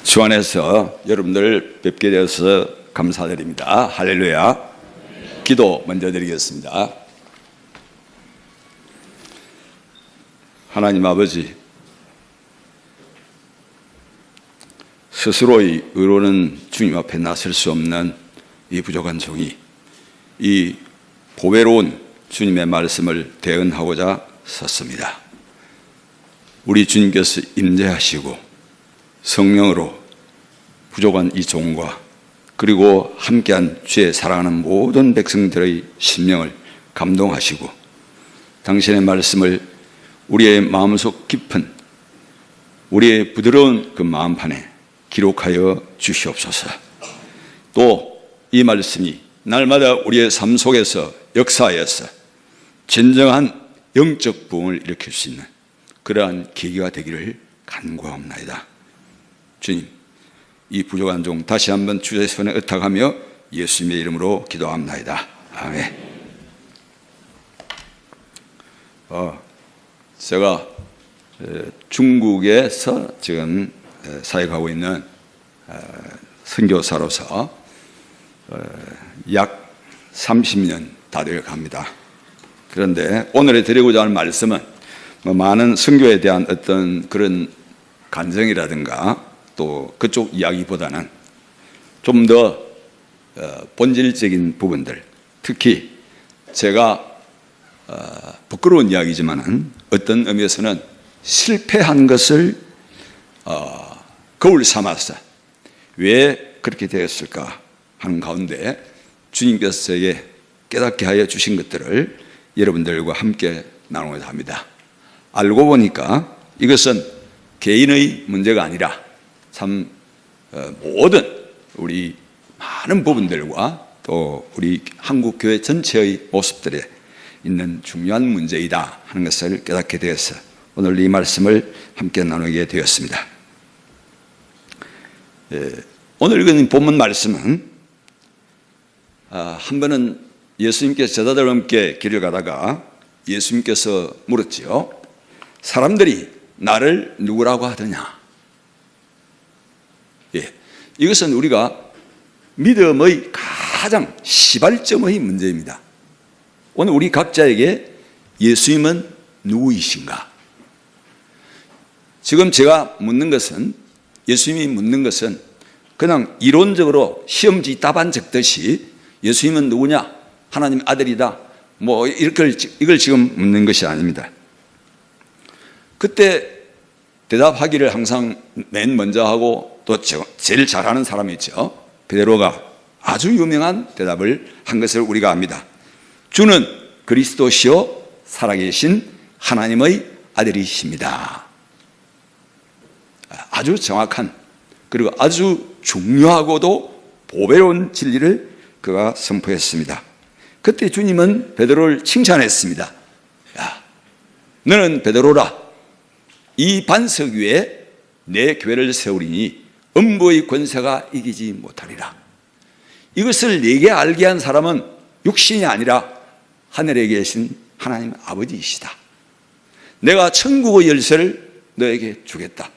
주 안에서 여러분들 뵙게 되어서 감사드립니다. 할렐루야. 기도 먼저 드리겠습니다. 하나님 아버지, 스스로의 의로는 주님 앞에 나설 수 없는 이 부족한 종이 이 보배로운 주님의 말씀을 대언하고자 섰습니다. 우리 주님께서 임재하시고 성령으로 부족한 이 종과 그리고 함께한 주의 사랑하는 모든 백성들의 심령을 감동하시고 당신의 말씀을 우리의 마음속 깊은 우리의 부드러운 그 마음판에 기록하여 주시옵소서. 또 이 말씀이 날마다 우리의 삶 속에서 역사하여서 진정한 영적 부흥을 일으킬 수 있는 그러한 계기가 되기를 간구하옵나이다. 주님, 이 부족한 종 다시 한번 주의 손에 의탁하며 예수님의 이름으로 기도합나이다. 아멘. 제가 중국에서 지금 사역하고 있는 선교사로서 약 30년 다 되어 갑니다. 그런데 오늘 드리고자 하는 말씀은 많은 선교에 대한 어떤 그런 간증이라든가 또 그쪽 이야기보다는 좀 더 본질적인 부분들, 특히 제가 부끄러운 이야기지만은 어떤 의미에서는 실패한 것을 거울 삼아서 왜 그렇게 되었을까 하는 가운데 주님께서 저에게 깨닫게 하여 주신 것들을 여러분들과 함께 나누고자 합니다. 알고 보니까 이것은 개인의 문제가 아니라 참 모든 우리 많은 부분들과 또 우리 한국 교회 전체의 모습들에 있는 중요한 문제이다 하는 것을 깨닫게 되어서 오늘 이 말씀을 함께 나누게 되었습니다. 오늘 읽은 본문 말씀은 한 번은 예수님께서 제자들과 함께 길을 가다가 예수님께서 물었지요. 사람들이 나를 누구라고 하더냐? 이것은 우리가 믿음의 가장 시발점의 문제입니다. 오늘 우리 각자에게 예수님은 누구이신가? 지금 제가 묻는 것은, 예수님이 묻는 것은 그냥 이론적으로 시험지 답안 적듯이 예수님은 누구냐? 하나님 아들이다. 이걸 지금 묻는 것이 아닙니다. 그때 대답하기를 항상 맨 먼저 하고 또 제일 잘하는 사람이 있죠. 베드로가 아주 유명한 대답을 한 것을 우리가 압니다. 주는 그리스도시요 살아계신 하나님의 아들이십니다. 아주 정확한 그리고 아주 중요하고도 보배로운 진리를 그가 선포했습니다. 그때 주님은 베드로를 칭찬했습니다. 야, 너는 베드로라. 이 반석 위에 내 교회를 세우리니 음부의 권세가 이기지 못하리라. 이것을 내게 알게 한 사람은 육신이 아니라 하늘에 계신 하나님 아버지이시다. 내가 천국의 열쇠를 너에게 주겠다.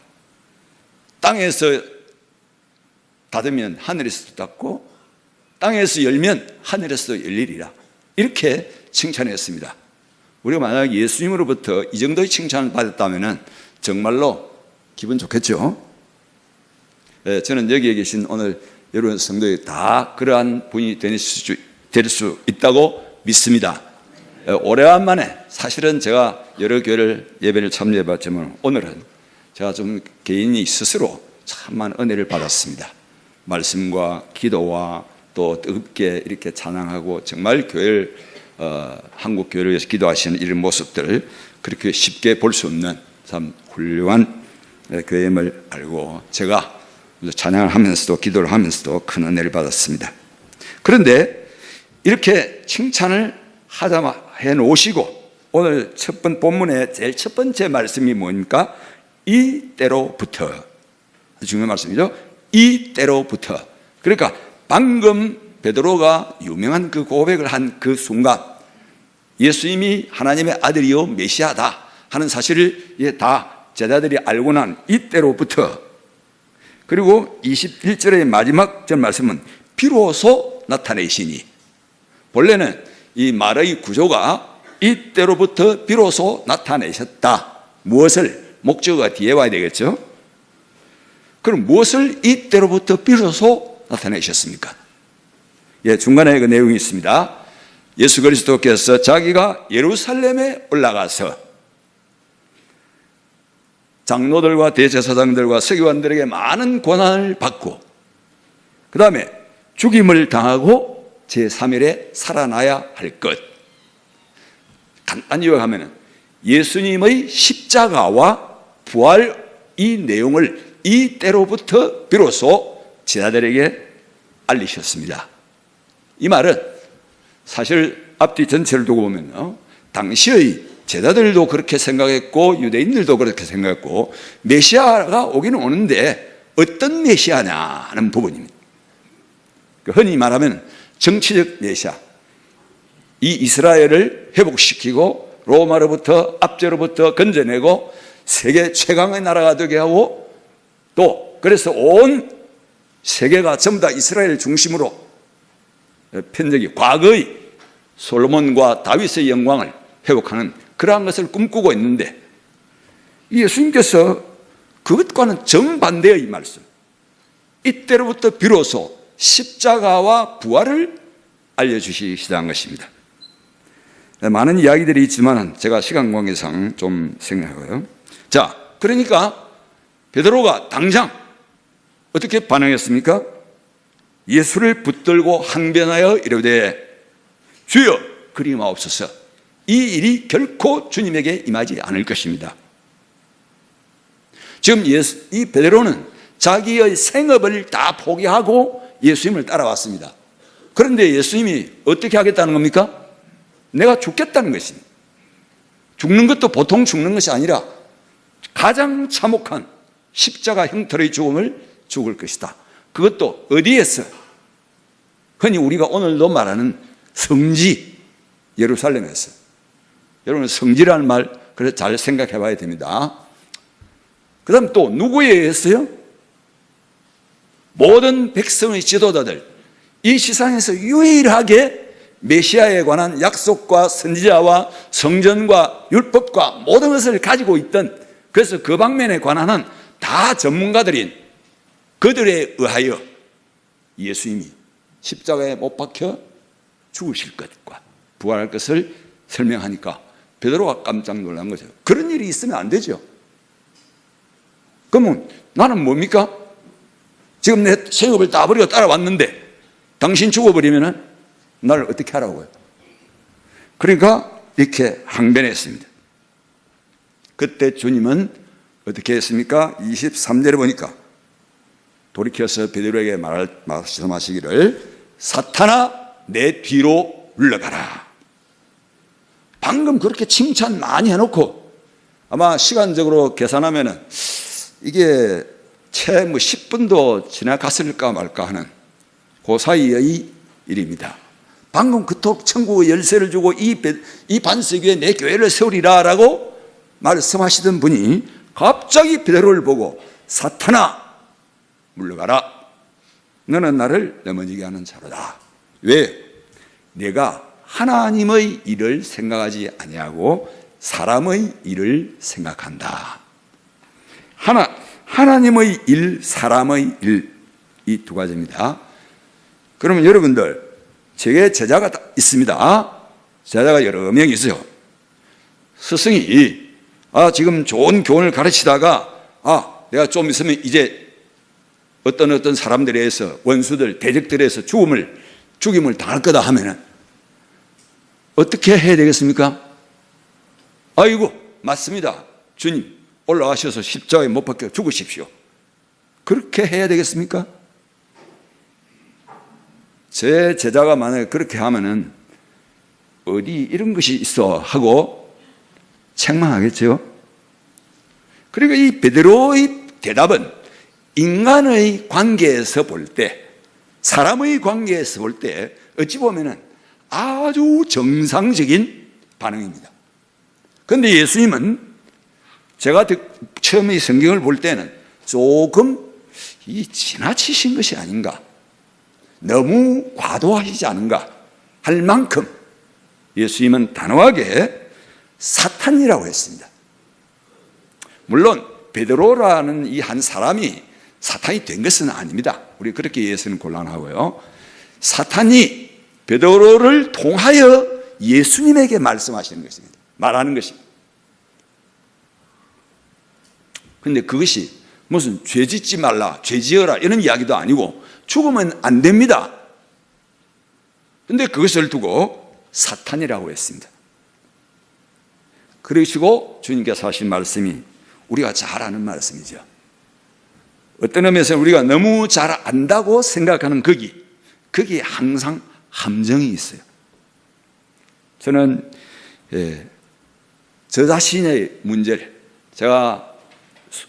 땅에서 닫으면 하늘에서도 닫고 땅에서 열면 하늘에서도 열리리라. 이렇게 칭찬했습니다. 우리가 만약 예수님으로부터 이 정도의 칭찬을 받았다면 정말로 기분 좋겠죠. 저는 여기에 계신 오늘 여러분 성도에 다 그러한 분이 될 수 있다고 믿습니다. 오래간만에 사실은 제가 여러 교회를 예배를 참여해 봤지만 오늘은 제가 좀 개인이 스스로 참만 은혜를 받았습니다. 말씀과 기도와 또 뜨겁게 이렇게 찬양하고 정말 교회를 한국 교회를 위해서 기도하시는 이런 모습들을 그렇게 쉽게 볼 수 없는 참 훌륭한 교회임을 알고 제가 찬양을 하면서도 기도를 하면서도 큰 은혜를 받았습니다. 그런데 이렇게 칭찬을 해 놓으시고 오늘 본문의 제일 첫 번째 말씀이 뭡니까? 이때로부터. 중요한 말씀이죠. 이때로부터. 그러니까 방금 베드로가 유명한 그 고백을 한 그 순간 예수님이 하나님의 아들이요 메시아다 하는 사실을 다 제자들이 알고 난 이때로부터 그리고 21절의 마지막 절 말씀은 비로소 나타내시니, 본래는 이 말의 구조가 이때로부터 비로소 나타내셨다. 무엇을? 목적어가 뒤에 와야 되겠죠. 그럼 무엇을 이때로부터 비로소 나타내셨습니까? 예, 중간에 그 내용이 있습니다. 예수 그리스도께서 자기가 예루살렘에 올라가서 장로들과 대제사장들과 서기관들에게 많은 고난을 받고 그 다음에 죽임을 당하고 제3일에 살아나야 할 것. 간단히 요약하면 예수님의 십자가와 부활 이 내용을 이때로부터 비로소 제자들에게 알리셨습니다. 이 말은 사실 앞뒤 전체를 두고 보면 당시의 제자들도 그렇게 생각했고 유대인들도 그렇게 생각했고 메시아가 오기는 오는데 어떤 메시아냐는 부분입니다. 흔히 말하면 정치적 메시아, 이 이스라엘을 회복시키고 로마로부터 압제로부터 건져내고 세계 최강의 나라가 되게 하고 또 그래서 온 세계가 전부 다 이스라엘 중심으로 편적이 과거의 솔로몬과 다윗의 영광을 회복하는 그러한 것을 꿈꾸고 있는데 예수님께서 그것과는 정반대의 말씀, 이때로부터 비로소 십자가와 부활을 알려주시기 시작한 것입니다. 많은 이야기들이 있지만 제가 시간 관계상 좀 생략하고요. 자, 그러니까 베드로가 당장 어떻게 반응했습니까? 예수를 붙들고 항변하여 이르되 주여 그리 마옵소서, 이 일이 결코 주님에게 임하지 않을 것입니다. 지금 이 베드로는 자기의 생업을 다 포기하고 예수님을 따라왔습니다. 그런데 예수님이 어떻게 하겠다는 겁니까? 내가 죽겠다는 것입니다. 죽는 것도 보통 죽는 것이 아니라 가장 참혹한 십자가 형태의 죽음을 죽을 것이다. 그것도 어디에서? 흔히 우리가 오늘도 말하는 성지 예루살렘에서. 여러분 성지라는 말 그래서 잘 생각해 봐야 됩니다. 그 다음 또 누구에 의해서요? 모든 백성의 지도자들, 이 세상에서 유일하게 메시아에 관한 약속과 선지자와 성전과 율법과 모든 것을 가지고 있던, 그래서 그 방면에 관한 한 다 전문가들인 그들에 의하여 예수님이 십자가에 못 박혀 죽으실 것과 부활할 것을 설명하니까 베드로가 깜짝 놀란 거죠. 그런 일이 있으면 안 되죠. 그러면 나는 뭡니까? 지금 내 생업을 다 버리고 따라왔는데 당신 죽어버리면 나를 어떻게 하라고요? 그러니까 이렇게 항변했습니다. 그때 주님은 어떻게 했습니까? 23절에 보니까 돌이켜서 베드로에게 말씀하시기를 사탄아 내 뒤로 물러가라. 방금 그렇게 칭찬 많이 해놓고 아마 시간적으로 계산하면은 이게 채 10분도 지나갔을까 말까 하는 그 사이의 일입니다. 방금 그토록 천국의 열쇠를 주고 이 반석 위에 내 교회를 세우리라 라고 말씀하시던 분이 갑자기 베드로를 보고 사탄아 물러가라. 너는 나를 넘어지게 하는 자로다. 왜? 내가 하나님의 일을 생각하지 아니하고 사람의 일을 생각한다. 하나님의 일, 사람의 일, 이 두 가지입니다. 그러면 여러분들, 제게 제자가 있습니다. 제자가 여러 명 있어요. 스승이 지금 좋은 교훈을 가르치다가 내가 좀 있으면 이제 어떤 사람들에 의해서 원수들, 대적들에 의해서 죽임을 당할 거다 하면은 어떻게 해야 되겠습니까? 아이고 맞습니다. 주님 올라가셔서 십자가에 못 박혀 죽으십시오. 그렇게 해야 되겠습니까? 제 제자가 만약에 그렇게 하면은 어디 이런 것이 있어 하고 책망하겠죠. 그리고 이 베드로의 대답은 인간의 관계에서 볼 때, 사람의 관계에서 볼 때 어찌 보면은 아주 정상적인 반응입니다. 그런데 예수님은 제가 처음에 성경을 볼 때는 조금 이 지나치신 것이 아닌가, 너무 과도하시지 않은가 할 만큼 예수님은 단호하게 사탄이라고 했습니다. 물론 베드로라는 이 한 사람이 사탄이 된 것은 아닙니다. 우리 그렇게 이해해서는 곤란하고요. 사탄이 베드로를 통하여 예수님에게 말씀하시는 것입니다. 말하는 것입니다. 그런데 그것이 무슨 죄 짓지 말라, 죄 지어라 이런 이야기도 아니고 죽으면 안 됩니다. 그런데 그것을 두고 사탄이라고 했습니다. 그러시고 주님께서 하신 말씀이 우리가 잘 아는 말씀이죠. 어떤 의미에서는 우리가 너무 잘 안다고 생각하는 거기에 항상 함정이 있어요. 저는 저 자신의 문제를 제가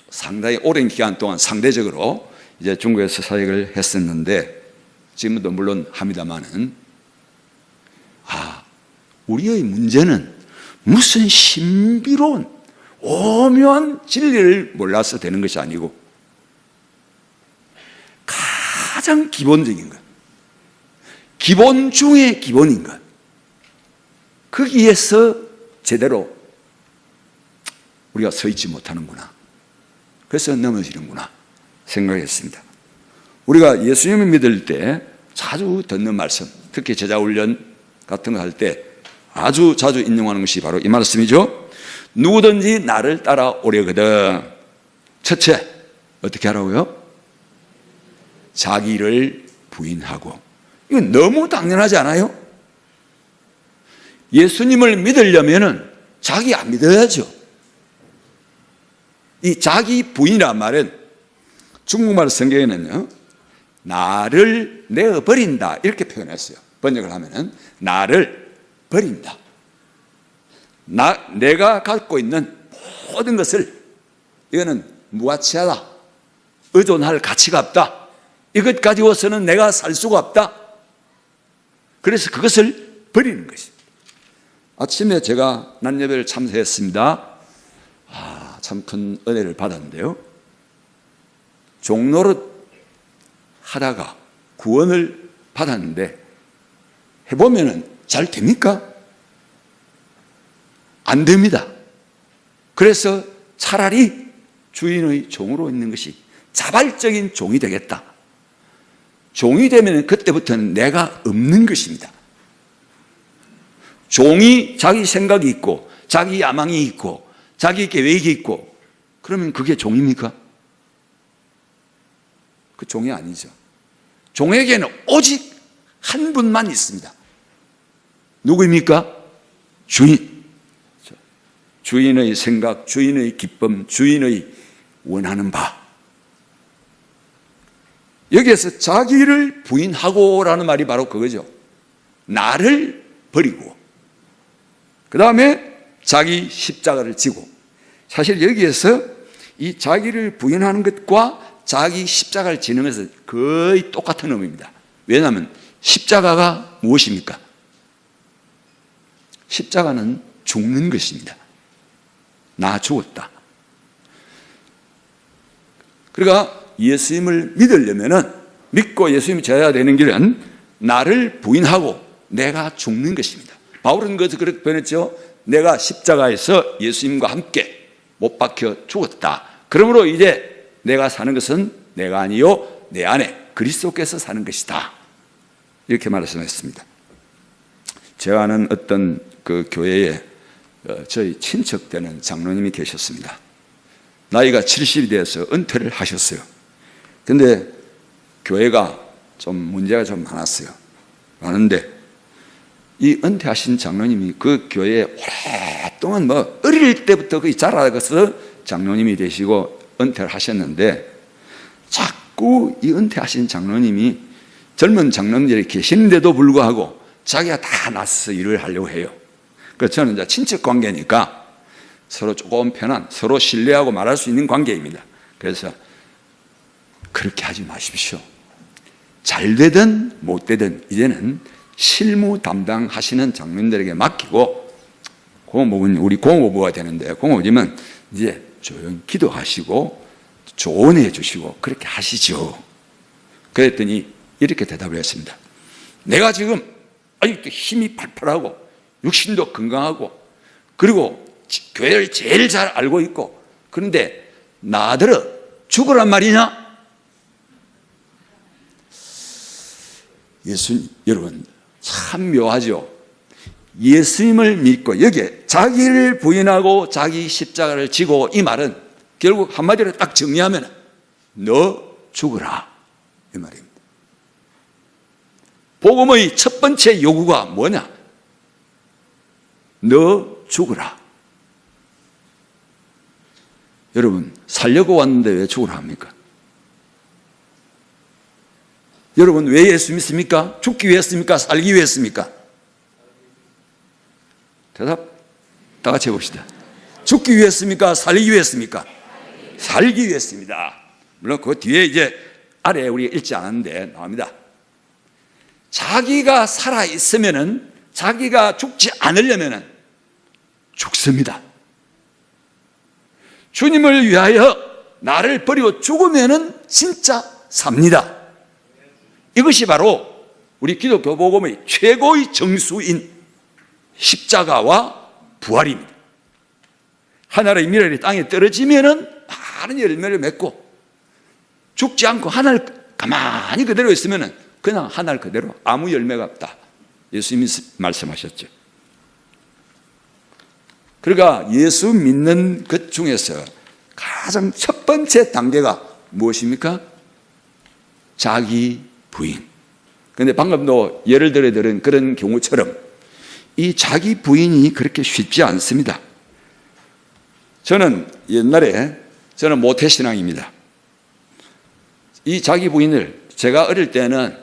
상당히 오랜 기간 동안 상대적으로 이제 중국에서 사역을 했었는데 지금도 물론 합니다만은 우리의 문제는 무슨 신비로운 오묘한 진리를 몰라서 되는 것이 아니고 가장 기본적인 것, 기본 중의 기본인 것, 거기에서 제대로 우리가 서 있지 못하는구나, 그래서 넘어지는구나 생각했습니다. 우리가 예수님을 믿을 때 자주 듣는 말씀, 특히 제자훈련 같은 거 할 때 아주 자주 인용하는 것이 바로 이 말씀이죠. 누구든지 나를 따라오려거든 첫째 어떻게 하라고요? 자기를 부인하고. 이건 너무 당연하지 않아요? 예수님을 믿으려면 자기 안 믿어야죠. 이 자기 부인이란 말은 중국말 성경에는요, 나를 내어버린다 이렇게 표현했어요. 번역을 하면은 나를 버린다. 내가 갖고 있는 모든 것을, 이거는 무가치하다, 의존할 가치가 없다, 이것 가지고서는 내가 살 수가 없다. 그래서 그것을 버리는 것입니다. 아침에 제가 낮예배를 참석했습니다. 참 큰 은혜를 받았는데요, 종노릇 하다가 구원을 받았는데 해보면 잘 됩니까? 안 됩니다. 그래서 차라리 주인의 종으로 있는 것이 자발적인 종이 되겠다. 종이 되면 그때부터는 내가 없는 것입니다. 종이 자기 생각이 있고 자기 야망이 있고 자기 계획이 있고 그러면 그게 종입니까? 그 종이 아니죠. 종에게는 오직 한 분만 있습니다. 누구입니까? 주인. 주인의 생각, 주인의 기쁨, 주인의 원하는 바. 여기에서 자기를 부인하고라는 말이 바로 그거죠. 나를 버리고 그 다음에 자기 십자가를 지고. 사실 여기에서 이 자기를 부인하는 것과 자기 십자가를 지는 것은 거의 똑같은 의미입니다. 왜냐하면 십자가가 무엇입니까? 십자가는 죽는 것입니다. 나 죽었다. 그러니까 예수님을 믿으려면은, 믿고 예수님을 제어해야 되는 길은 나를 부인하고 내가 죽는 것입니다. 바울은 그것을 그렇게 표현했죠. 내가 십자가에서 예수님과 함께 못 박혀 죽었다. 그러므로 이제 내가 사는 것은 내가 아니요 내 안에 그리스도께서 사는 것이다. 이렇게 말씀했습니다. 제가 아는 어떤 그 교회에 저희 친척 되는 장로님이 계셨습니다. 나이가 70이 되어서 은퇴를 하셨어요. 근데 교회가 좀 문제가 좀 많았어요. 많은데 이 은퇴하신 장로님이 그 교회에 오랫동안 어릴 때부터 거의 자라서 장로님이 되시고 은퇴를 하셨는데, 자꾸 이 은퇴하신 장로님이 젊은 장로님들이 계시는데도 불구하고 자기가 다 나서서 일을 하려고 해요. 그래서 저는 이제 친척 관계니까 서로 조금 편한, 서로 신뢰하고 말할 수 있는 관계입니다. 그래서 그렇게 하지 마십시오. 잘 되든 못 되든 이제는 실무 담당하시는 장로님들에게 맡기고, 공업은 우리 공업부가 되는데, 공업이면 이제 조용히 기도하시고 조언해 주시고 그렇게 하시죠. 그랬더니 이렇게 대답을 했습니다. 내가 지금 아직도 힘이 팔팔하고 육신도 건강하고 그리고 교회를 제일 잘 알고 있고 그런데 나더러 죽으란 말이냐? 예수님, 여러분 참 묘하죠. 예수님을 믿고 여기에 자기를 부인하고 자기 십자가를 지고 이 말은 결국 한마디로 딱 정리하면 너 죽으라 이 말입니다. 복음의 첫 번째 요구가 뭐냐? 너 죽으라. 여러분 살려고 왔는데 왜 죽으라 합니까? 여러분 왜 예수 믿습니까? 죽기 위해습니까? 살기 위해습니까? 대답 다 같이 해봅시다. 죽기 위해습니까? 살기 위해습니까? 살기 위해습니다. 물론 그 뒤에 이제 아래 우리가 읽지 않았는데 나옵니다. 자기가 살아있으면은 자기가 죽지 않으려면은 죽습니다. 주님을 위하여 나를 버리고 죽으면은 진짜 삽니다. 이것이 바로 우리 기독교 복음의 최고의 정수인 십자가와 부활입니다. 하나의 미랄이 땅에 떨어지면은 많은 열매를 맺고 죽지 않고 하늘 가만히 그대로 있으면은 그냥 하늘 그대로 아무 열매가 없다. 예수님이 말씀하셨죠. 그러니까 예수 믿는 것 중에서 가장 첫 번째 단계가 무엇입니까? 자기 부인. 그런데 방금도 예를 들어 들은 그런 경우처럼 이 자기 부인이 그렇게 쉽지 않습니다. 저는 옛날에 저는 모태신앙입니다. 이 자기 부인을 제가 어릴 때는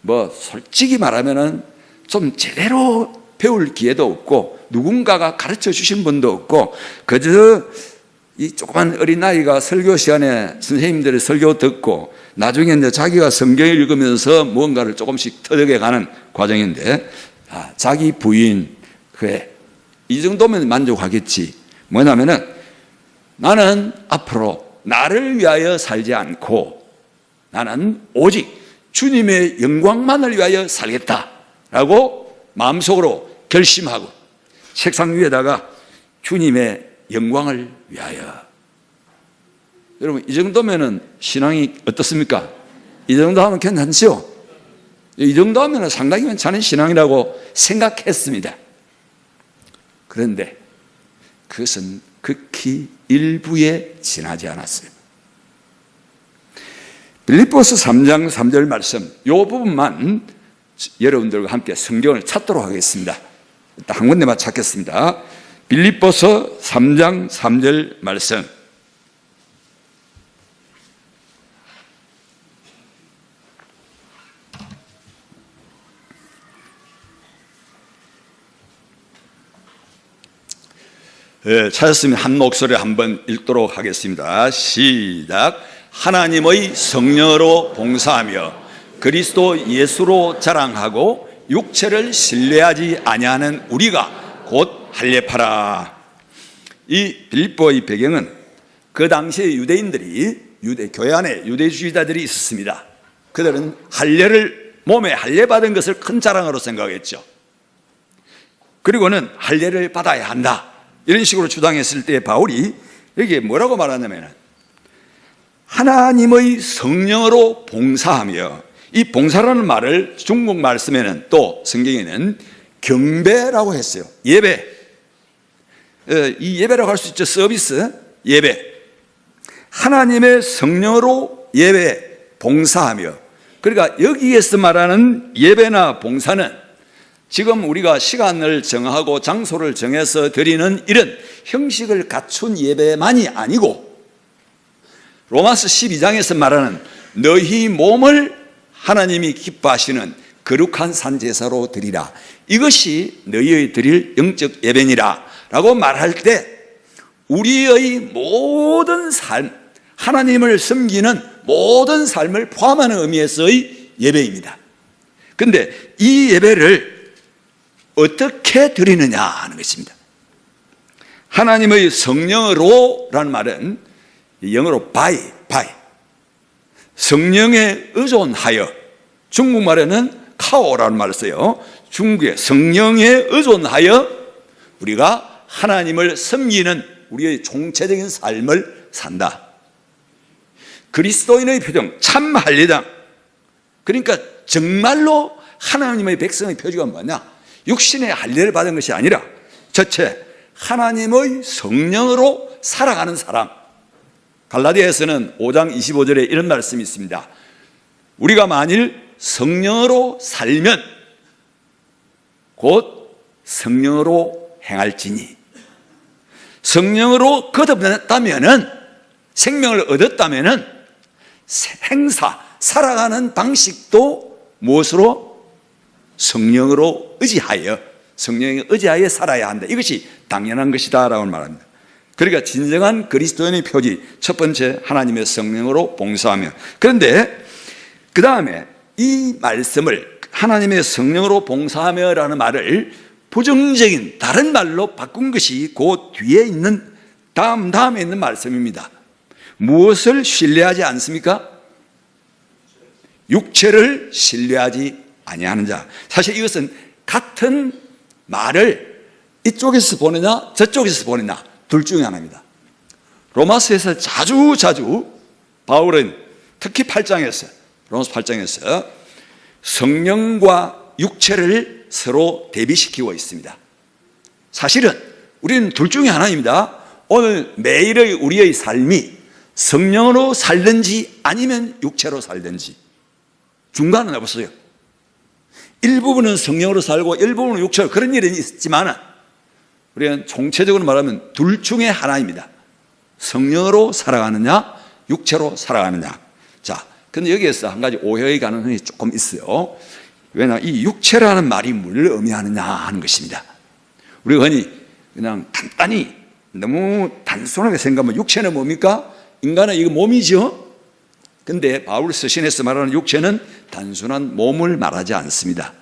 뭐 솔직히 말하면은 좀 제대로 배울 기회도 없고 누군가가 가르쳐 주신 분도 없고 그저 이 조그만 어린아이가 설교 시간에 선생님들의 설교 듣고 나중에 이제 자기가 성경을 읽으면서 무언가를 조금씩 터득해 가는 과정인데 자기 부인 그래 이 정도면 만족하겠지. 뭐냐면은 나는 앞으로 나를 위하여 살지 않고 나는 오직 주님의 영광만을 위하여 살겠다라고 마음속으로 결심하고 책상 위에다가 주님의 영광을 위하여. 여러분 이 정도면은 신앙이 어떻습니까? 이 정도 하면 괜찮죠? 이 정도 하면 상당히 괜찮은 신앙이라고 생각했습니다. 그런데 그것은 극히 일부에 지나지 않았어요. 빌립보서 3장 3절 말씀 이 부분만 여러분들과 함께 성경을 찾도록 하겠습니다. 일단 한 군데만 찾겠습니다. 빌립보서 3장 3절 말씀. 찾았으면 한 목소리에 한번 읽도록 하겠습니다. 시작. 하나님의 성령으로 봉사하며 그리스도 예수로 자랑하고 육체를 신뢰하지 아니하는 우리가 곧 할례파라. 이 빌립보의 배경은 그 당시에 유대인들이 교회 안에 유대주의자들이 있었습니다. 그들은 할례를 몸에 할례 받은 것을 큰 자랑으로 생각했죠. 그리고는 할례를 받아야 한다 이런 식으로 주장했을 때 바울이 여기에 뭐라고 말하냐면 하나님의 성령으로 봉사하며 이 봉사라는 말을 중국 말씀에는 또 성경에는 경배라고 했어요. 예배. 이 예배라고 할 수 있죠. 서비스, 예배. 하나님의 성령으로 예배, 봉사하며. 그러니까 여기에서 말하는 예배나 봉사는 지금 우리가 시간을 정하고 장소를 정해서 드리는 이런 형식을 갖춘 예배만이 아니고 로마서 12장에서 말하는 너희 몸을 하나님이 기뻐하시는 거룩한 산제사로 드리라. 이것이 너희의 드릴 영적 예배니라 라고 말할 때 우리의 모든 삶, 하나님을 섬기는 모든 삶을 포함하는 의미에서의 예배입니다. 그런데 이 예배를 어떻게 드리느냐 하는 것입니다. 하나님의 성령으로 라는 말은 영어로 by, 바이. 성령에 의존하여, 중국말에는 카오라는 말을 써요. 중국의 성령에 의존하여 우리가 하나님을 섬기는 우리의 총체적인 삶을 산다. 그리스도인의 표정, 참 할례당. 그러니까 정말로 하나님의 백성의 표지가 뭐냐? 육신의 할례를 받은 것이 아니라 첫째, 하나님의 성령으로 살아가는 사람. 갈라디아에서는 5장 25절에 이런 말씀이 있습니다. 우리가 만일 성령으로 살면 곧 성령으로 행할지니, 성령으로 거듭났다면은, 생명을 얻었다면은 행사, 살아가는 방식도 무엇으로? 성령으로 의지하여, 성령에 의지하여 살아야 한다. 이것이 당연한 것이다 라고 말합니다. 그러니까 진정한 그리스도인의 표지, 첫 번째, 하나님의 성령으로 봉사하며. 그런데 그 다음에 이 말씀을 하나님의 성령으로 봉사하며 라는 말을 부정적인 다른 말로 바꾼 것이 그 뒤에 있는 다음에 있는 말씀입니다. 무엇을 신뢰하지 않습니까? 육체를 신뢰하지 아니하는 자. 사실 이것은 같은 말을 이쪽에서 보느냐 저쪽에서 보느냐 둘 중에 하나입니다. 로마서에서 자주 바울은 특히 8장에서, 로마서 8장에서 성령과 육체를 서로 대비시키고 있습니다. 사실은 우리는 둘 중에 하나입니다. 오늘 매일의 우리의 삶이 성령으로 살든지 아니면 육체로 살든지 중간은 없어요. 일부분은 성령으로 살고 일부분은 육체로, 그런 일은 있지만 우리는 총체적으로 말하면 둘 중에 하나입니다. 성령으로 살아가느냐 육체로 살아가느냐. 자, 근데 여기에서 한 가지 오해의 가능성이 조금 있어요. 왜냐, 이 육체라는 말이 뭘 의미하느냐 하는 것입니다. 우리가 흔히 그냥 간단히 너무 단순하게 생각하면 육체는 뭡니까? 인간은 이거 몸이죠. 근데 바울 서신에서 말하는 육체는 단순한 몸을 말하지 않습니다.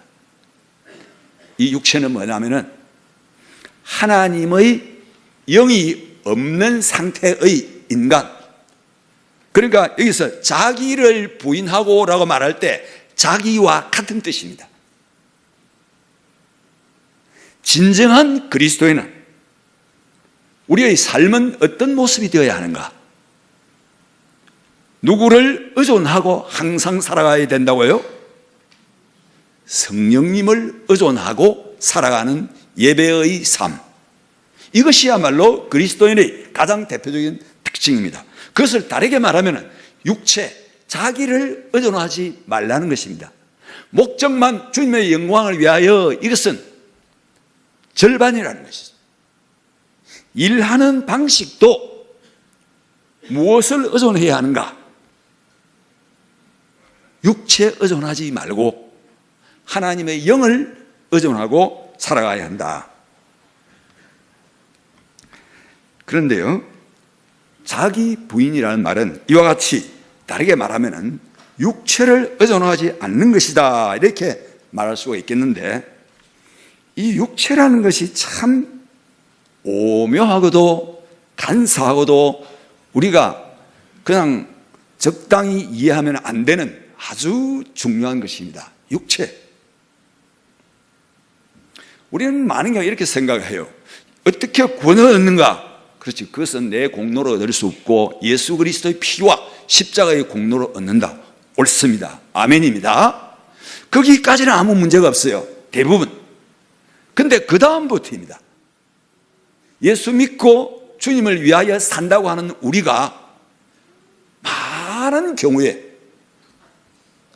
이 육체는 뭐냐면은 하나님의 영이 없는 상태의 인간. 그러니까 여기서 자기를 부인하고 라고 말할 때 자기와 같은 뜻입니다. 진정한 그리스도인은 우리의 삶은 어떤 모습이 되어야 하는가? 누구를 의존하고 항상 살아가야 된다고요? 성령님을 의존하고 살아가는 예배의 삶. 이것이야말로 그리스도인의 가장 대표적인 특징입니다. 그것을 다르게 말하면 육체, 자기를 의존하지 말라는 것입니다. 목적만 주님의 영광을 위하여, 이것은 절반이라는 것이죠. 일하는 방식도 무엇을 의존해야 하는가? 육체에 의존하지 말고 하나님의 영을 의존하고 살아가야 한다. 그런데요, 자기 부인이라는 말은 이와 같이 다르게 말하면 육체를 의존하지 않는 것이다, 이렇게 말할 수가 있겠는데, 이 육체라는 것이 참 오묘하고도 간사하고도 우리가 그냥 적당히 이해하면 안 되는 아주 중요한 것입니다. 육체. 우리는 많은 경우 이렇게 생각해요. 어떻게 구원을 얻는가? 그렇지, 그것은 내 공로로 얻을 수 없고 예수 그리스도의 피와 십자가의 공로로 얻는다. 옳습니다. 아멘입니다. 거기까지는 아무 문제가 없어요, 대부분. 근데 그 다음부터입니다. 예수 믿고 주님을 위하여 산다고 하는 우리가 많은 경우에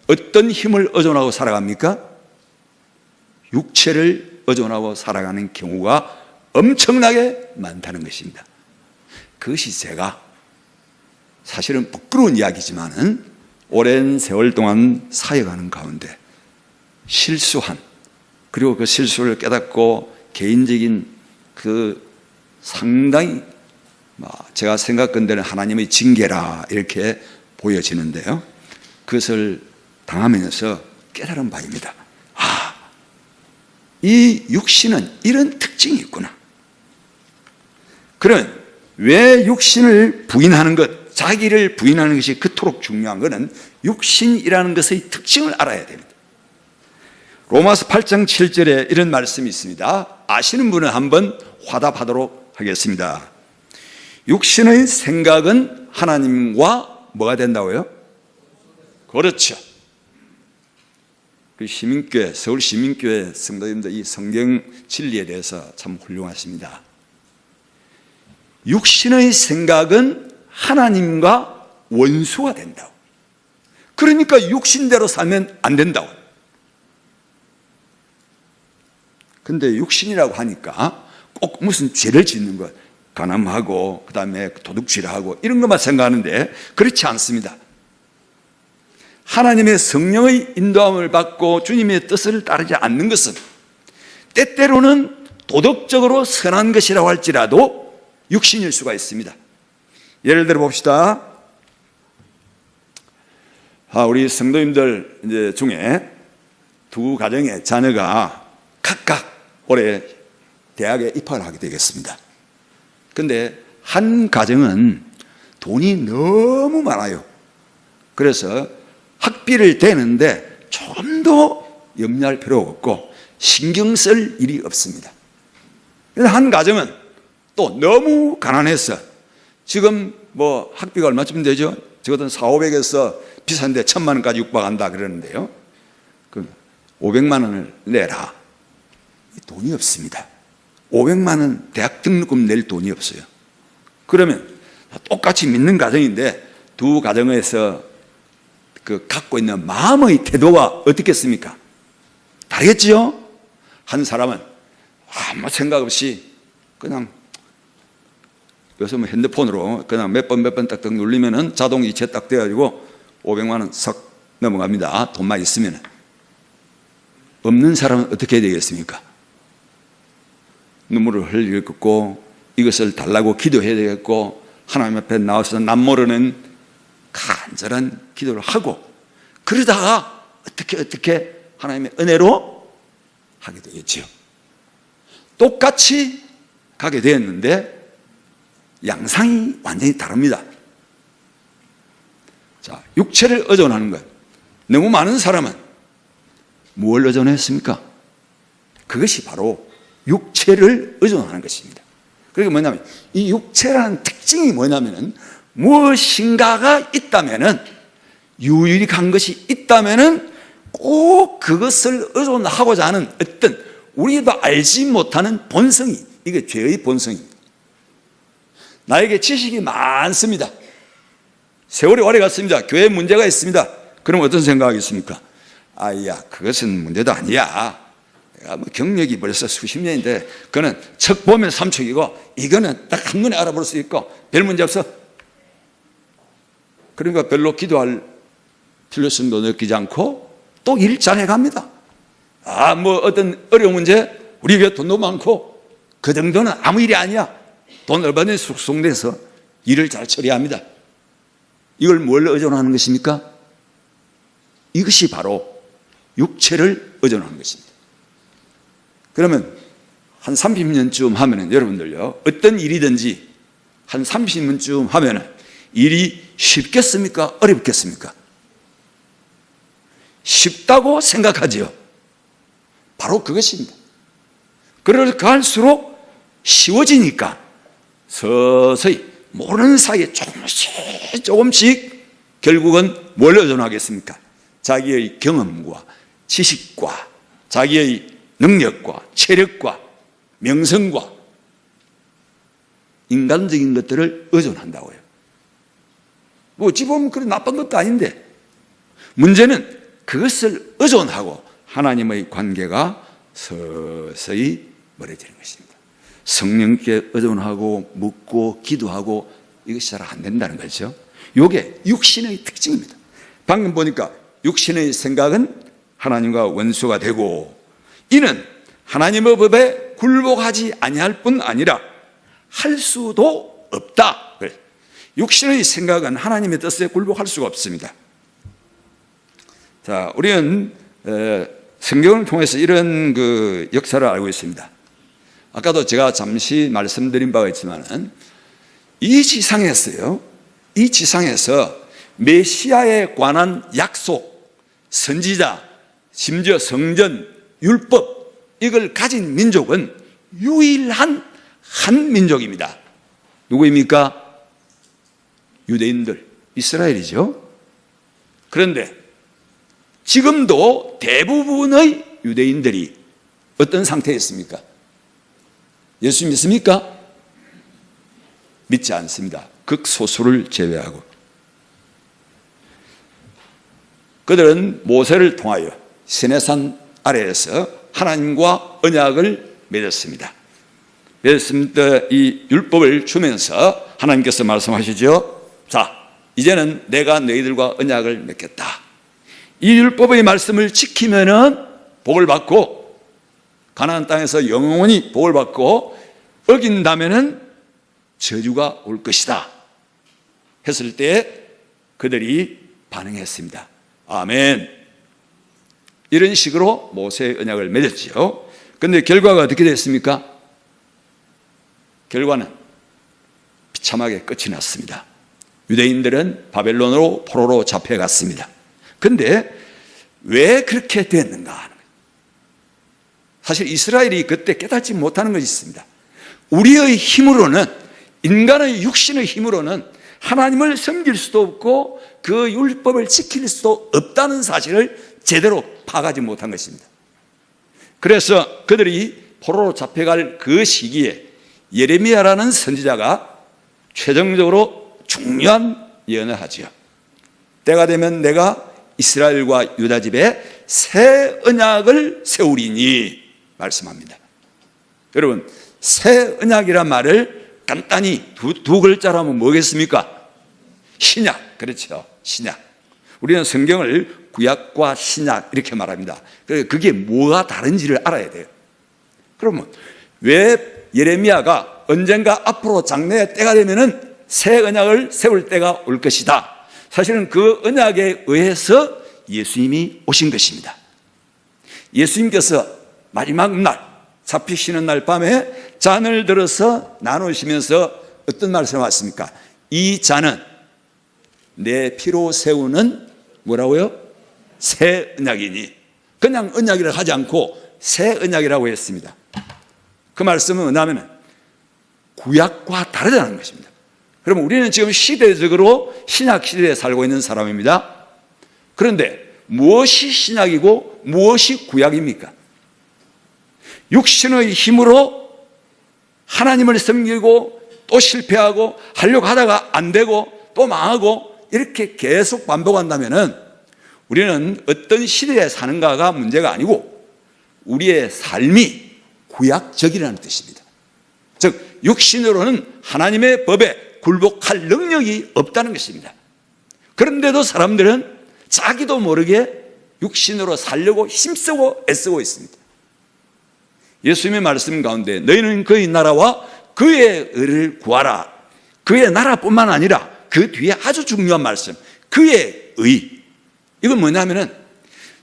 어떤 힘을 의존하고 살아갑니까? 육체를 의존하고 살아가는 경우가 엄청나게 많다는 것입니다. 그것이 제가 사실은 부끄러운 이야기지만은 오랜 세월 동안 사역하는 가운데 실수한, 그리고 그 실수를 깨닫고 개인적인 그 상당히 제가 생각건대는 하나님의 징계라 이렇게 보여지는데요, 그것을 당하면서 깨달은 바입니다. 이 육신은 이런 특징이 있구나. 그럼 왜 육신을 부인하는 것? 자기를 부인하는 것이 그토록 중요한 것은 육신이라는 것의 특징을 알아야 됩니다. 로마서 8장 7절에 이런 말씀이 있습니다. 아시는 분은 한번 화답하도록 하겠습니다. 육신의 생각은 하나님과 뭐가 된다고요? 그렇죠. 그 시민교회, 서울 시민교회 성도님들 이 성경 진리에 대해서 참 훌륭하십니다. 육신의 생각은 하나님과 원수가 된다고. 그러니까 육신대로 살면 안 된다고. 근데 육신이라고 하니까 꼭 무슨 죄를 짓는 것, 간암하고 그 다음에 도둑질하고 이런 것만 생각하는데 그렇지 않습니다. 하나님의 성령의 인도함을 받고 주님의 뜻을 따르지 않는 것은 때때로는 도덕적으로 선한 것이라고 할지라도 육신일 수가 있습니다. 예를 들어 봅시다. 우리 성도님들 이제 중에 두 가정의 자녀가 각각 올해 대학에 입학을 하게 되겠습니다. 근데 한 가정은 돈이 너무 많아요. 그래서 학비를 대는데 좀 더 염려할 필요가 없고 신경 쓸 일이 없습니다. 그런데 한 가정은 또 너무 가난해서 지금 뭐 학비가 얼마쯤 되죠? 적어도 400~500에서 비싼데 1000만 원까지 육박한다 그러는데요. 그 500만 원을 내라. 돈이 없습니다. 500만 원 대학 등록금 낼 돈이 없어요. 그러면 똑같이 믿는 가정인데 두 가정에서 그 갖고 있는 마음의 태도가 어떻겠습니까? 다르겠지요? 한 사람은 아무 생각 없이 그냥 요즘 핸드폰으로 그냥 몇 번 딱딱 누르면은 자동 이체 딱 돼가지고 500만 원 석 넘어갑니다. 돈만 있으면. 없는 사람은 어떻게 해야 되겠습니까? 눈물을 흘리겠고 이것을 달라고 기도해야 되겠고 하나님 앞에 나와서 남모르는 간절한 기도를 하고 그러다가 어떻게 하나님의 은혜로 하게 되겠지요. 똑같이 가게 되었는데 양상이 완전히 다릅니다. 자, 육체를 의존하는 것. 너무 많은 사람은 뭘 의존했습니까? 그것이 바로 육체를 의존하는 것입니다. 그게 뭐냐면 이 육체라는 특징이 뭐냐면은 무엇인가가 있다면은 유일한 것이 있다면은 꼭 그것을 의존하고자 하는 어떤 우리도 알지 못하는 본성이 이게 죄의 본성입니다. 나에게 지식이 많습니다. 세월이 오래 갔습니다. 교회에 문제가 있습니다. 그럼 어떤 생각하겠습니까? 아야, 그것은 문제도 아니야. 내가 뭐 경력이 벌써 수십 년인데 그거는 척 보면 삼척이고 이거는 딱 한눈에 알아볼 수 있고 별 문제 없어. 그러니까 별로 기도할 필요성도 느끼지 않고 또 일 잘해 갑니다. 뭐 어떤 어려운 문제 우리 교회 돈도 많고 그 정도는 아무 일이 아니야. 돈 얼마나 숙성돼서 일을 잘 처리합니다. 이걸 뭘 의존하는 것입니까? 이것이 바로 육체를 의존하는 것입니다. 그러면 한 30년쯤 하면은 여러분들요, 어떤 일이든지 한 30년쯤 하면은 일이 쉽겠습니까? 어렵겠습니까? 쉽다고 생각하지요. 바로 그것입니다. 그렇게 할수록 쉬워지니까 서서히 모르는 사이에 조금씩 결국은 뭘 의존하겠습니까? 자기의 경험과 지식과 자기의 능력과 체력과 명성과 인간적인 것들을 의존한다고요. 뭐 어찌 보면 그런 나쁜 것도 아닌데 문제는 그것을 의존하고 하나님의 관계가 서서히 멀어지는 것입니다. 성령께 의존하고 묻고 기도하고 이것이 잘 안 된다는 거죠. 이게 육신의 특징입니다. 방금 보니까 육신의 생각은 하나님과 원수가 되고 이는 하나님의 법에 굴복하지 아니할 뿐 아니라 할 수도 없다. 육신의 생각은 하나님의 뜻에 굴복할 수가 없습니다. 자, 우리는 성경을 통해서 이런 그 역사를 알고 있습니다. 아까도 제가 잠시 말씀드린 바가 있지만은 이 지상에서요, 이 지상에서 메시아에 관한 약속, 선지자, 심지어 성전, 율법, 이걸 가진 민족은 유일한 한 민족입니다. 누구입니까? 유대인들, 이스라엘이죠. 그런데 지금도 대부분의 유대인들이 어떤 상태에 있습니까? 예수 믿습니까? 믿지 않습니다. 극소수를 제외하고. 그들은 모세를 통하여 시내산 아래에서 하나님과 언약을 맺었습니다. 맺었습니다. 이 율법을 주면서 하나님께서 말씀하시죠. 자, 이제는 내가 너희들과 언약을 맺겠다. 이 율법의 말씀을 지키면은 복을 받고, 가나안 땅에서 영원히 복을 받고, 어긴다면은 저주가 올 것이다 했을 때 그들이 반응했습니다. 아멘. 이런 식으로 모세의 언약을 맺었죠. 그런데 결과가 어떻게 됐습니까? 결과는 비참하게 끝이 났습니다. 유대인들은 바벨론으로 포로로 잡혀갔습니다. 그런데 왜 그렇게 됐는가 하는 거예요. 사실 이스라엘이 그때 깨닫지 못하는 것이 있습니다. 우리의 힘으로는, 인간의 육신의 힘으로는 하나님을 섬길 수도 없고 그 율법을 지킬 수도 없다는 사실을 제대로 파악하지 못한 것입니다. 그래서 그들이 포로로 잡혀갈 그 시기에 예레미야라는 선지자가 최종적으로 중요한 예언을 하지요. 때가 되면 내가 이스라엘과 유다 집에 새 언약을 세우리니 말씀합니다. 여러분, 새 언약이란 말을 간단히 두 글자로 하면 뭐겠습니까? 신약. 그렇죠. 신약. 우리는 성경을 구약과 신약 이렇게 말합니다. 그게 뭐가 다른지를 알아야 돼요. 그러면 왜 예레미야가 언젠가 앞으로 장래의 때가 되면은 새 언약을 세울 때가 올 것이다. 사실은 그 언약에 의해서 예수님이 오신 것입니다. 예수님께서 마지막 날, 잡히시는 날 밤에 잔을 들어서 나누시면서 어떤 말씀을 하셨습니까? 이 잔은 내 피로 세우는 뭐라고요? 새 언약이니. 그냥 언약이라고 하지 않고 새 언약이라고 했습니다. 그 말씀은 뭐냐면 구약과 다르다는 것입니다. 그러면 우리는 지금 시대적으로 신약 시대에 살고 있는 사람입니다. 그런데 무엇이 신약이고 무엇이 구약입니까? 육신의 힘으로 하나님을 섬기고 또 실패하고 하려고 하다가 안 되고 또 망하고 이렇게 계속 반복한다면은 우리는 어떤 시대에 사는가가 문제가 아니고 우리의 삶이 구약적이라는 뜻입니다. 즉 육신으로는 하나님의 법에 굴복할 능력이 없다는 것입니다. 그런데도 사람들은 자기도 모르게 육신으로 살려고 힘쓰고 애쓰고 있습니다. 예수님의 말씀 가운데 너희는 그의 나라와 그의 의를 구하라. 그의 나라뿐만 아니라 그 뒤에 아주 중요한 말씀, 그의 의. 이건 뭐냐면은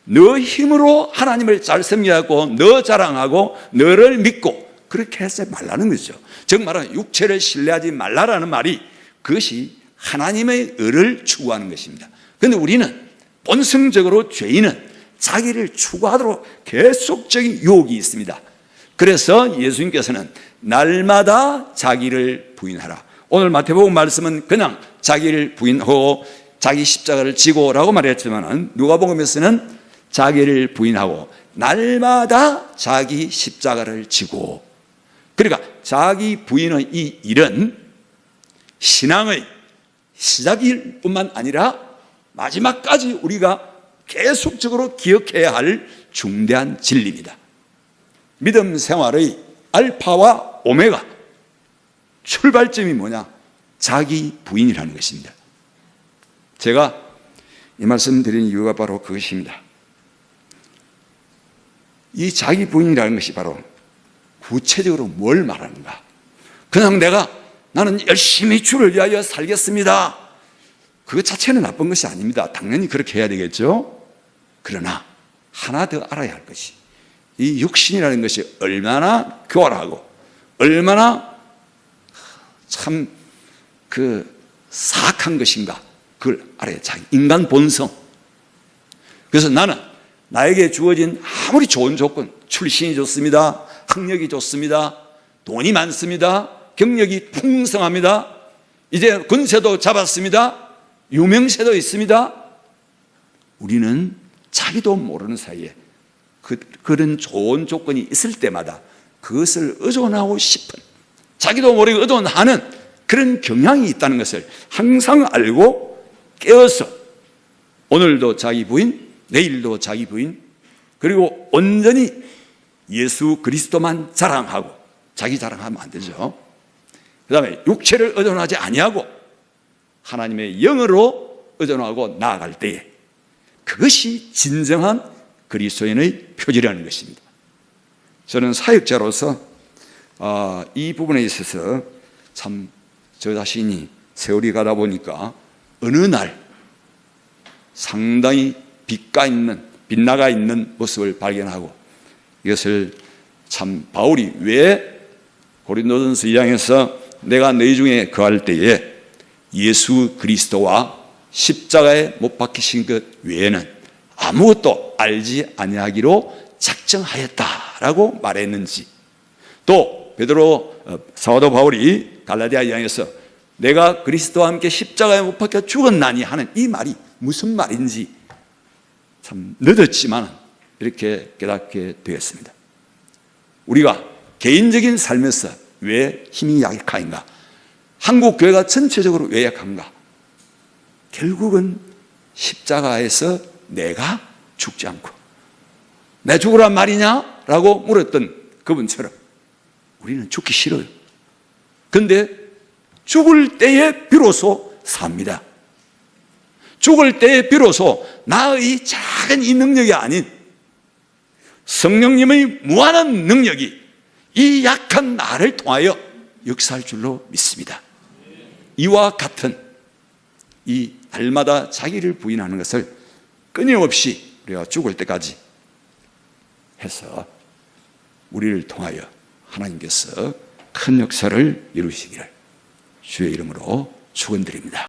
너 힘으로 하나님을 잘 섬기고 너 자랑하고 너를 믿고 그렇게 해서 말라는 거죠. 즉 말하면 육체를 신뢰하지 말라라는 말이 그것이 하나님의 의를 추구하는 것입니다. 그런데 우리는 본성적으로 죄인은 자기를 추구하도록 계속적인 유혹이 있습니다. 그래서 예수님께서는 날마다 자기를 부인하라. 오늘 마태복음 말씀은 그냥 자기를 부인하고 자기 십자가를 지고라고 말했지만 누가복음에서는 자기를 부인하고 날마다 자기 십자가를 지고, 그러니까 자기 부인의 이 일은 신앙의 시작일 뿐만 아니라 마지막까지 우리가 계속적으로 기억해야 할 중대한 진리입니다. 믿음 생활의 알파와 오메가, 출발점이 뭐냐? 자기 부인이라는 것입니다. 제가 이 말씀 드리는 이유가 바로 그것입니다. 이 자기 부인이라는 것이 바로 구체적으로 뭘 말하는가? 그냥 나는 열심히 주를 위하여 살겠습니다. 그것 자체는 나쁜 것이 아닙니다. 당연히 그렇게 해야 되겠죠. 그러나 하나 더 알아야 할 것이, 이 육신이라는 것이 얼마나 교활하고 얼마나 참 사악한 것인가 그걸 알아야 자기 인간 본성. 그래서 나는 나에게 주어진 아무리 좋은 조건, 출신이 좋습니다, 학력이 좋습니다, 돈이 많습니다, 경력이 풍성합니다, 이제 권세도 잡았습니다, 유명세도 있습니다. 우리는 자기도 모르는 사이에 그런 좋은 조건이 있을 때마다 그것을 의존하고 싶은, 자기도 모르게 의존하는 그런 경향이 있다는 것을 항상 알고 깨어서 오늘도 자기 부인, 내일도 자기 부인, 그리고 온전히 예수 그리스도만 자랑하고, 자기 자랑하면 안 되죠. 그 다음에 육체를 의존하지 아니하고 하나님의 영으로 의존하고 나아갈 때에 그것이 진정한 그리스도인의 표지라는 것입니다. 저는 사역자로서 이 부분에 있어서 참 저 자신이 세월이 가다 보니까 어느 날 상당히 빛나가 있는 모습을 발견하고, 이것을 참 바울이 왜 고린도전서 2장에서 내가 너희 중에 거할 때에 예수 그리스도와 십자가에 못 박히신 것 외에는 아무것도 알지 아니하기로 작정하였다라고 말했는지, 또 베드로 사도 바울이 갈라디아 2장에서 내가 그리스도와 함께 십자가에 못 박혀 죽었나니 하는 이 말이 무슨 말인지 참 늦었지만 이렇게 깨닫게 되었습니다. 우리가 개인적인 삶에서 왜 힘이 약한가? 한국 교회가 전체적으로 왜 약한가? 결국은 십자가에서 내가 죽지 않고 내 죽으란 말이냐? 라고 물었던 그분처럼 우리는 죽기 싫어요. 그런데 죽을 때에 비로소 삽니다. 죽을 때에 비로소 나의 작은 이 능력이 아닌 성령님의 무한한 능력이 이 약한 나를 통하여 역사할 줄로 믿습니다. 이와 같은 이 날마다 자기를 부인하는 것을 끊임없이 우리가 죽을 때까지 해서 우리를 통하여 하나님께서 큰 역사를 이루시기를 주의 이름으로 축원드립니다.